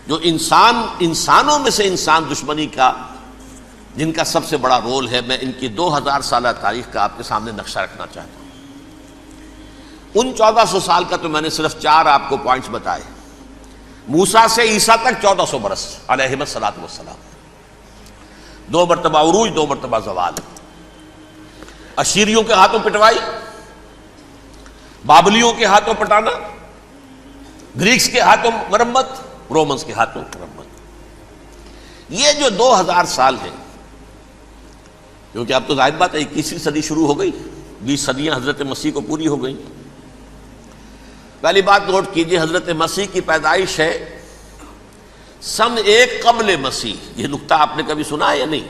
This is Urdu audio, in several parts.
جو انسانوں میں سے انسان دشمنی کا جن کا سب سے بڑا رول ہے، میں ان کی 2000 سالہ تاریخ کا آپ کے سامنے نقشہ رکھنا چاہتا ہوں۔ ان 1400 سال کا تو میں نے صرف 4 آپ کو پوائنٹس بتائے۔ موسیٰ سے عیسیٰ تک 1400 برس علیہ الصلوۃ والسلام، 2 مرتبہ عروج، 2 مرتبہ زوال، اشیریوں کے ہاتھوں پٹوائی، بابلیوں کے ہاتھوں پٹانا، گریکس کے ہاتھوں مرمت، رومنس کے ہاتھوں مرمت۔ یہ جو 2000 سال ہیں، کیونکہ اب تو ظاہر بات ہے 21ویں صدی شروع ہو گئی، 20 صدیاں حضرت مسیح کو پوری ہو گئیں۔ پہلی بات نوٹ کیجئے، حضرت مسیح کی پیدائش ہے سن 1 قبل مسیح۔ یہ نقطہ آپ نے کبھی سنا ہے یا نہیں؟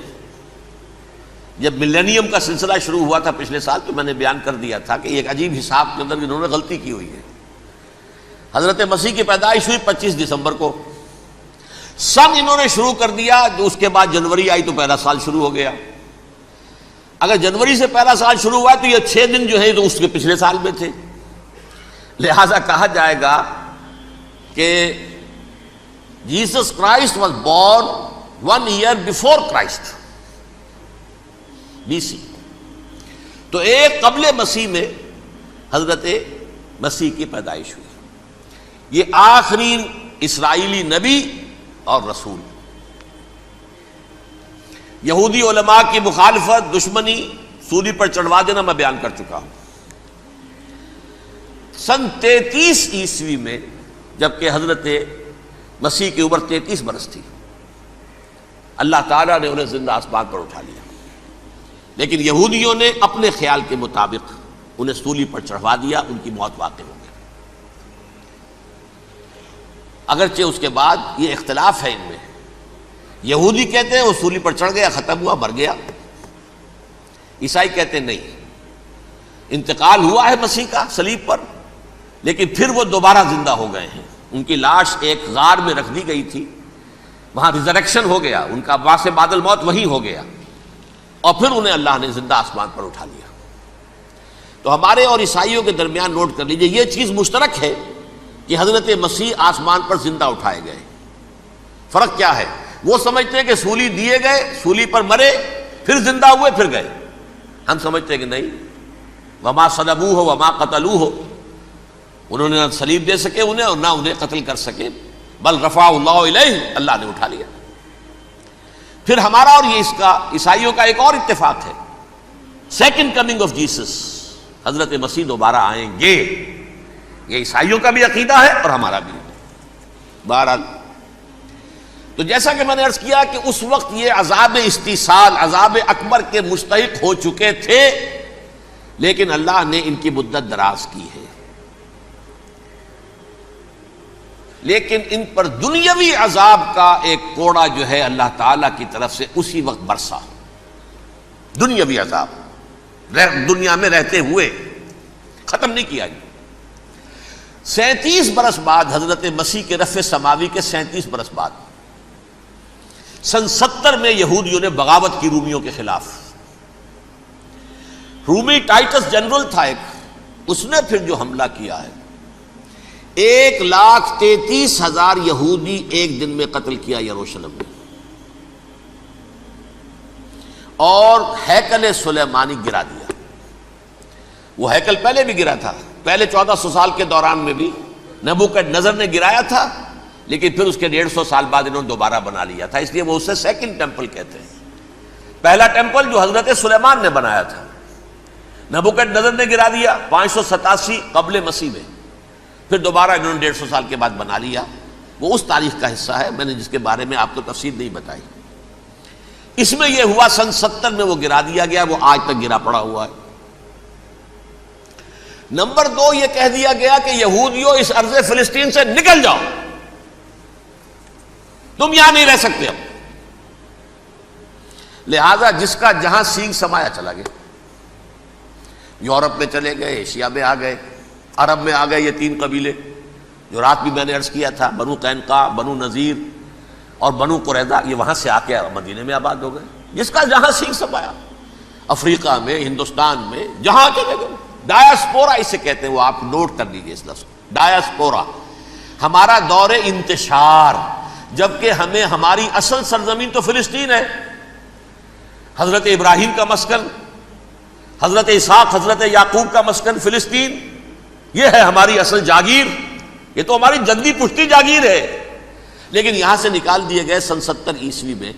جب ملینیم کا سلسلہ شروع ہوا تھا پچھلے سال، تو میں نے بیان کر دیا تھا کہ ایک عجیب حساب کے اندر انہوں نے غلطی کی ہوئی ہے۔ حضرت مسیح کی پیدائش ہوئی 25 دسمبر کو، سن انہوں نے شروع کر دیا، جو اس کے بعد جنوری آئی تو پہلا سال شروع ہو گیا۔ اگر جنوری سے پہلا سال شروع ہوا تو یہ 6 دن جو ہے تو اس کے پچھلے سال میں تھے، لہذا کہا جائے گا کہ Jesus Christ was born 1 year before Christ, BC۔ تو 1 قبل مسیح میں حضرت مسیح کی پیدائش ہوئی۔ یہ آخری اسرائیلی نبی اور رسول۔ یہودی علماء کی مخالفت، دشمنی، سولی پر چڑھوا دینا میں بیان کر چکا ہوں۔ سن 33 عیسوی میں، جبکہ حضرت مسیح کی عمر 33 برس تھی، اللہ تعالیٰ نے انہیں زندہ آسمان پر اٹھا لیا، لیکن یہودیوں نے اپنے خیال کے مطابق انہیں سولی پر چڑھوا دیا، ان کی موت واقع ہو گئی۔ اگرچہ اس کے بعد یہ اختلاف ہے ان میں، یہودی کہتے ہیں وہ سولی پر چڑھ گیا، ختم ہوا، مر گیا، عیسائی کہتے ہیں نہیں، انتقال ہوا ہے مسیح کا صلیب پر، لیکن پھر وہ دوبارہ زندہ ہو گئے ہیں۔ ان کی لاش ایک غار میں رکھ دی گئی تھی، وہاں ریزریکشن ہو گیا، ان کا باعث بعد الموت وہیں ہو گیا، اور پھر انہیں اللہ نے زندہ آسمان پر اٹھا لیا۔ تو ہمارے اور عیسائیوں کے درمیان نوٹ کر لیجئے، یہ چیز مشترک ہے کہ حضرت مسیح آسمان پر زندہ اٹھائے گئے۔ فرق کیا ہے؟ وہ سمجھتے ہیں کہ سولی دیے گئے، سولی پر مرے، پھر زندہ ہوئے، پھر گئے۔ ہم سمجھتے ہیں کہ نہیں، وما صلبوہ وما قتلوہ، انہوں نے نہ صلیب دے سکے انہیں اور نہ انہیں قتل کر سکے، بل رفع اللہ الیہ، اللہ نے اٹھا لیا۔ پھر ہمارا اور یہ اس کا عیسائیوں کا ایک اور اتفاق ہے، سیکنڈ کمنگ آف جیسس، حضرت مسیح دوبارہ آئیں گے۔ یہ عیسائیوں کا بھی عقیدہ ہے اور ہمارا بھی۔ بہرحال تو جیسا کہ میں نے عرض کیا کہ اس وقت یہ عذاب استیصال، عذاب اکبر کے مستحق ہو چکے تھے، لیکن اللہ نے ان کی مدت دراز کی ہے، لیکن ان پر دنیاوی عذاب کا ایک کوڑا جو ہے اللہ تعالیٰ کی طرف سے اسی وقت برسا۔ دنیاوی عذاب دنیا میں رہتے ہوئے ختم نہیں کیا گیا۔ 37 برس بعد، حضرت مسیح کے رفع سماوی کے 37 برس بعد، سن 70 میں یہودیوں نے بغاوت کی رومیوں کے خلاف۔ رومی ٹائٹس جنرل تھا ایک، اس نے پھر جو حملہ کیا ہے، 1,33,000 یہودی ایک دن میں قتل کیا یروشلم میں، اور ہیکل سلیمانی گرا دیا۔ وہ ہیکل پہلے بھی گرا تھا، پہلے 1400 سال کے دوران میں بھی نبوکڈنضر نے گرایا تھا، لیکن پھر اس کے 150 سال بعد انہوں نے دوبارہ بنا لیا تھا، اس لیے وہ اسے سیکنڈ ٹیمپل کہتے ہیں۔ پہلا ٹیمپل جو حضرت سلیمان نے بنایا تھا، نبوکڈنضر نے گرا دیا 587 قبل مسیح میں، پھر دوبارہ انہوں نے 150 سال کے بعد بنا لیا۔ وہ اس تاریخ کا حصہ ہے، میں نے جس کے بارے میں آپ کو تفصیل نہیں بتائی۔ اس میں یہ ہوا سن 70 میں وہ گرا دیا گیا، وہ آج تک گرا پڑا ہوا ہے۔ نمبر 2، یہ کہہ دیا گیا کہ یہودیوں اس ارض فلسطین سے نکل جاؤ، تم یہاں نہیں رہ سکتے اب۔ لہذا جس کا جہاں سینگ سمایا چلا گیا، یورپ میں چلے گئے، ایشیا میں آ گئے، عرب میں آ گئے یہ 3 قبیلے جو رات بھی میں نے عرض کیا تھا، بنو قینقاع، بنو نذیر اور بنو قریظہ، یہ وہاں سے آ کے مدینے میں آباد ہو گئے۔ جس کا جہاں سینگ سمایا، افریقہ میں، ہندوستان میں، جہاں چلے گئے۔ ڈایاسپورا اسے کہتے ہیں، وہ آپ نوٹ کر لیجیے اس لفظ کو، ڈایاسپورا، ہمارا دور انتشار، جبکہ ہمیں ہماری اصل سرزمین تو فلسطین ہے، حضرت ابراہیم کا مسکن، حضرت اسحاق حضرت یعقوب کا مسکن فلسطین، یہ ہے ہماری اصل جاگیر، یہ تو ہماری جدی پشتی جاگیر ہے، لیکن یہاں سے نکال دیے گئے سن 70 عیسوی میں،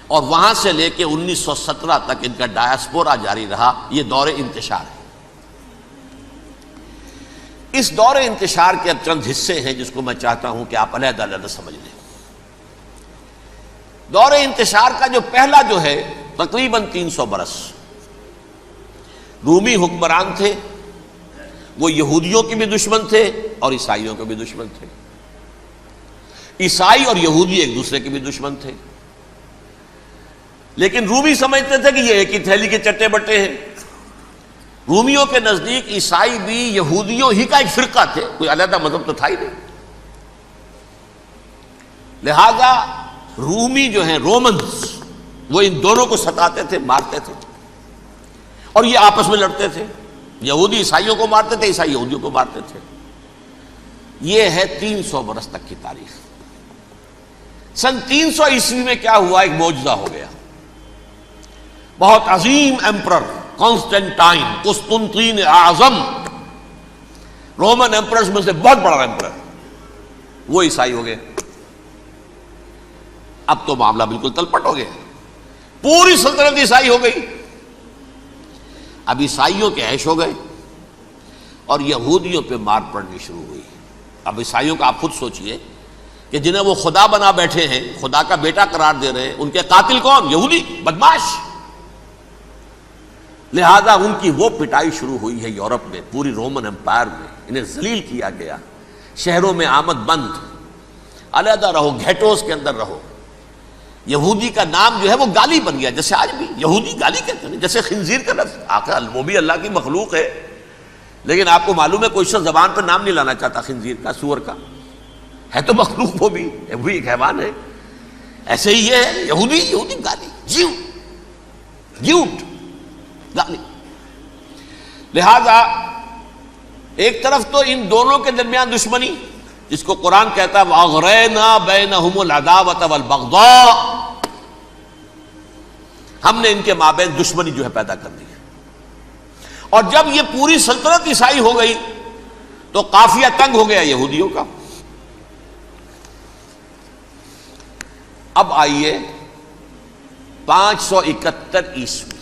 اور وہاں سے لے کے 1917 تک ان کا ڈایاسپورا جاری رہا۔ یہ دور انتشار ہے۔ اس دور انتشار کے اب چند حصے ہیں جس کو میں چاہتا ہوں کہ آپ علیحدہ علیحدہ سمجھ لیں۔ دور انتشار کا جو پہلا جو ہے تقریباً 300 برس رومی حکمران تھے، وہ یہودیوں کے بھی دشمن تھے اور عیسائیوں کے بھی دشمن تھے۔ عیسائی اور یہودی ایک دوسرے کے بھی دشمن تھے، لیکن رومی سمجھتے تھے کہ یہ ایک ہی تھیلی کے چٹے بٹے ہیں۔ رومیوں کے نزدیک عیسائی بھی یہودیوں ہی کا ایک فرقہ تھے، کوئی علیحدہ مذہب تو تھا ہی نہیں۔ لہذا رومی جو ہیں رومنز، وہ ان دونوں کو ستاتے تھے، مارتے تھے، اور یہ آپس میں لڑتے تھے۔ یہودی عیسائیوں کو مارتے تھے، عیسائی یہودیوں کو مارتے تھے۔ یہ ہے 300 برس تک کی تاریخ۔ سن 300 عیسوی میں کیا ہوا؟ ایک معجزہ ہو گیا۔ بہت عظیم ایمپرر کانسٹینٹائن، قسطنطین اعظم، رومن ایمپررز میں سے بہت بڑا ایمپرر، وہ عیسائی ہو گئے۔ اب تو معاملہ بالکل تلپٹ ہو گیا، پوری سلطنت عیسائی ہو گئی۔ اب عیسائیوں کے عیش ہو گئے اور یہودیوں پہ مار پڑنی شروع ہوئی۔ اب عیسائیوں کا آپ خود سوچئے کہ جنہیں وہ خدا بنا بیٹھے ہیں، خدا کا بیٹا قرار دے رہے ہیں، ان کے قاتل کون؟ یہودی بدماش۔ لہذا ان کی وہ پٹائی شروع ہوئی ہے یورپ میں، پوری رومن امپائر میں انہیں ذلیل کیا گیا۔ شہروں میں آمد بند، علیحدہ رہو، گھیٹوز کے اندر رہو۔ یہودی کا نام جو ہے وہ گالی بن گیا، جیسے آج بھی یہودی گالی کہتے ہیں، جیسے خنزیر کا لفظ آخر وہ بھی اللہ کی مخلوق ہے، لیکن آپ کو معلوم ہے کوئی شخص زبان پر نام نہیں لانا چاہتا خنزیر کا، سور کا، ہے تو مخلوق، وہ بھی ایک حیوان ہے۔ ایسے ہی یہ ہے یہودی، یہودی گالی، جیو گیوٹ گالی۔ لہذا ایک طرف تو ان دونوں کے درمیان دشمنی، جس کو قرآن کہتا ہے وَأَغْرَيْنَا بَيْنَهُمُ الْعَدَاوَةَ وَالْبَغْضَاءَ، ہم نے ان کے مابین دشمنی جو ہے پیدا کر دی۔ اور جب یہ پوری سلطنت عیسائی ہو گئی تو قافیہ تنگ ہو گیا یہودیوں کا۔ اب آئیے 571 عیسوی،